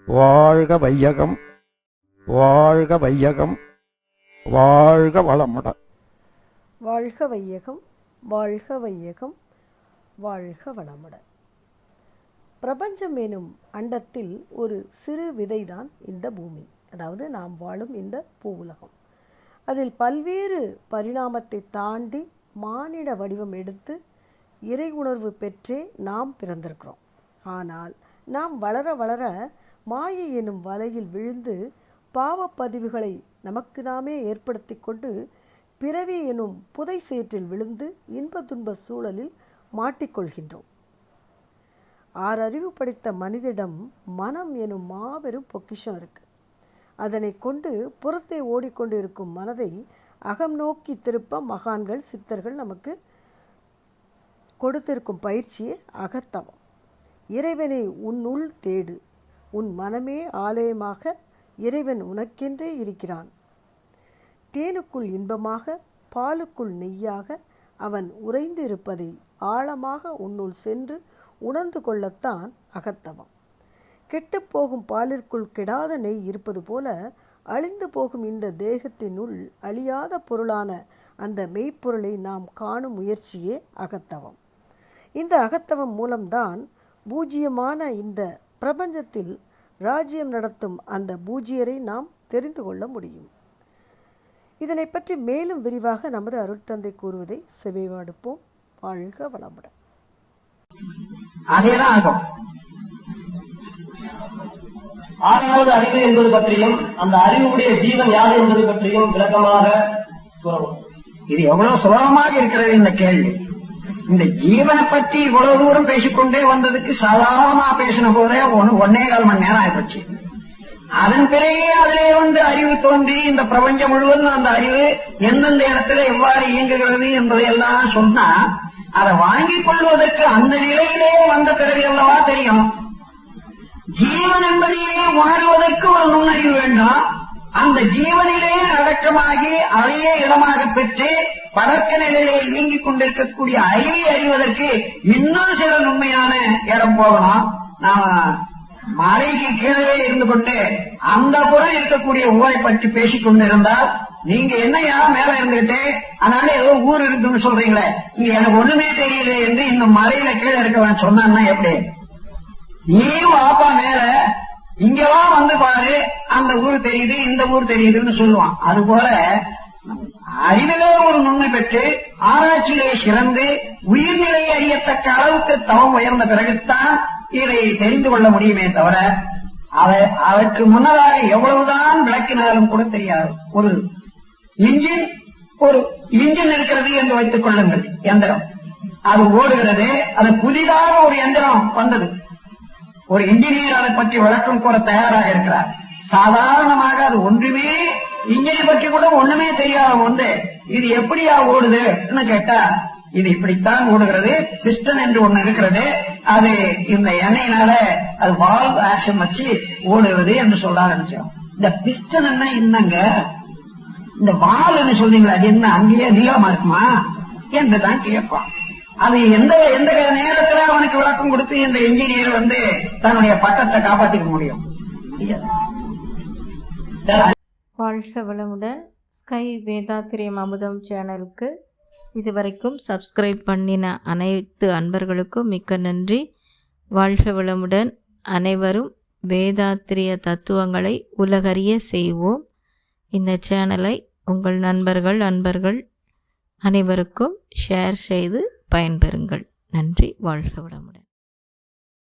வாழ்க வையகம், வாழ்க வையகம், வாழ்க வளமுடன். வாழ்க வையகம், வாழ்க வையகம், வாழ்க வளமுடன். பிரபஞ்சம் எனும் அண்டத்தில் ஒரு சிறு விதைதான் இந்த பூமி, அதாவது நாம் வாழும் இந்த பூவுலகம். அதில் பல்வேறு பரிணாமத்தை தாண்டி மானிட வடிவம் எடுத்து இறை உணர்வு பெற்றே நாம் பிறந்திருக்கிறோம். ஆனால் நாம் வளர வளர மாயை எனும் வலையில் விழுந்து பாவப்பதிவுகளை நமக்கு நாமே ஏற்படுத்தி கொண்டு பிறவி எனும் புதை சேற்றில் விழுந்து இன்ப துன்ப சூழலில் மாட்டிக்கொள்கின்றோம். 6 அறிவு படைத்த மனிதனிடம் மனம் எனும் மாபெரும் பொக்கிஷம் இருக்கு. அதனை கொண்டு புறத்தை ஓடிக்கொண்டு இருக்கும் மனதை அகம் நோக்கி திருப்ப மகான்கள் சித்தர்கள் நமக்கு கொடுத்திருக்கும் பயிற்சியே அகத்தவம். இறைவனை உன்னுள் தேடு, உன் மனமே ஆலயமாக இறைவன் உனக்கென்றே இருக்கிறான். தேனுக்குள் இன்பமாக, பாலுக்குள் நெய்யாக அவன் உறைந்து இருப்பதை ஆழமாக உன்னுள் சென்று உணர்ந்து கொள்ளத்தான் அகத்தவம். கெட்டுப்போகும் பாலிற்குள் கெடாத நெய் இருப்பது போல அழிந்து போகும் இந்த தேகத்தினுள் அழியாத பொருளான அந்த மெய்ப்பொருளை நாம் காணும் முயற்சியே அகத்தவம். இந்த அகத்தவம் மூலம்தான் பூஜ்யமான இந்த பிரபஞ்சத்தில் ராஜ்யம் நடத்தும் அந்த பூஜ்யரை நாம் தெரிந்து கொள்ள முடியும். இதனை பற்றி மேலும் விரிவாக நமது அருட்தந்தை கூறுவதை செவிமடுப்போம். வாழ்க வளமுடன். அதேதான் ஆகும். 6வது அறிவு என்பது பற்றியும் அந்த அறிவுடைய ஜீவன் யார் என்பது பற்றியும் விளக்கமாக கூறவும். இது எவ்வளவு சுலபமாக இருக்கிறது இந்த கேள்வி. இந்த ஜீவனை பற்றி இவ்வளவு தூரம் பேசிக்கொண்டே வந்ததுக்கு சாதாரணமா பேசின போதே 1.25 மணி நேரம் ஆயிடுச்சு. அதன் பிறகு அதிலே அறிவு தோன்றி இந்த பிரபஞ்சம் முழுவதும் அந்த அறிவு எந்தெந்த இடத்துல எவ்வாறு இயங்குகிறது என்பதையெல்லாம் சொன்னா அதை வாங்கிக் கொள்வதற்கு அந்த நிலையிலே வந்த பிறகு அல்லவா தெரியும். ஜீவன் என்பதையே உணர்வதற்கு ஒரு நுண்ணறிவு வேண்டும். அந்த ஜீவனிலே அடக்கமாகி அதையே இடமாக பெற்று படக்க நிலையிலே இயங்கிக் கொண்டிருக்கக்கூடிய அறிவை அறிவதற்கு இன்னும் சில உண்மையான இடம் போகணும். நாம மலைக்கு கீழே இருந்து கொண்டு அந்த புறம் இருக்கக்கூடிய ஊரை பற்றி பேசிக் கொண்டிருந்தால் நீங்க என்னையா மேல இருந்துகிட்டு அதனால ஏதோ ஊர் இருக்குன்னு சொல்றீங்களே, இங்க எனக்கு ஒண்ணுமே தெரியல என்று இந்த மலையில கீழே இருக்கவன் சொன்னான்னா எப்படி? நீ வாப்பா மேல இங்கெல்லாம் வந்து பாரு, அந்த ஊர் தெரியுது இந்த ஊர் தெரியுதுன்னு சொல்லுவான். அது போல அறிவிலே ஒரு நுண்மை பெற்று ஆராய்ச்சியிலே சிறந்து உயிர்நிலையை அறியத்தக்க அளவுக்கு தவம் உயர்ந்த பிறகுத்தான் இதை தெரிந்து கொள்ள முடியுமே தவிர அதற்கு முன்னதாக எவ்வளவுதான் விளக்கினாலும் கூட தெரியாது. ஒரு இன்ஜின் இருக்கிறது என்று வைத்துக் கொள்ளுங்கள், எந்திரம் அது ஓடுகிறது. அது புதிதாக ஒரு எந்திரம் வந்தது. ஒரு இன்ஜினியர் அதை பற்றி விளக்கம் கூற தயாராக இருக்கிறார். சாதாரணமாக அது ஒன்றுமே இன்ஜினை பற்றி கூட ஒண்ணுமே தெரியாத இது எப்படியா ஓடுதுன்னு கேட்டா இது இப்படித்தான் ஓடுகிறது. பிஸ்டன் என்று ஒண்ணு இருக்கிறது, அது இந்த எண்ணெயினால அது வால்வ் ஆக்ஷன் வச்சு ஓடுகிறது என்று சொல்ல ஆரம்பிச்சோம். இந்த பிஸ்டன் என்னங்க, இந்த வால்னு சொல்றீங்களா, அது என்ன அங்கேயே நீளமா இருக்குமா என்றுதான் கேட்பான். அது எந்த நேரத்துல அவனுக்கு விளக்கம் கொடுத்து இந்த இன்ஜினியர் தன்னுடைய பட்டத்தை காப்பாற்றிக்க முடியும்? வாழ்க வளமுடன். ஸ்கை வேதாத்திரியம் அமுதம் சேனலுக்கு இதுவரைக்கும் சப்ஸ்கிரைப் பண்ணின அனைத்து அன்பர்களுக்கும் மிக்க நன்றி. வாழ்க வளமுடன். அனைவரும் வேதாத்திரிய தத்துவங்களை உலகறிய செய்வோம். இந்த சேனலை உங்கள் அன்பர்கள் அனைவருக்கும் ஷேர் செய்து பயன்பெறுங்கள். நன்றி. வாழ்க வளமுடன்.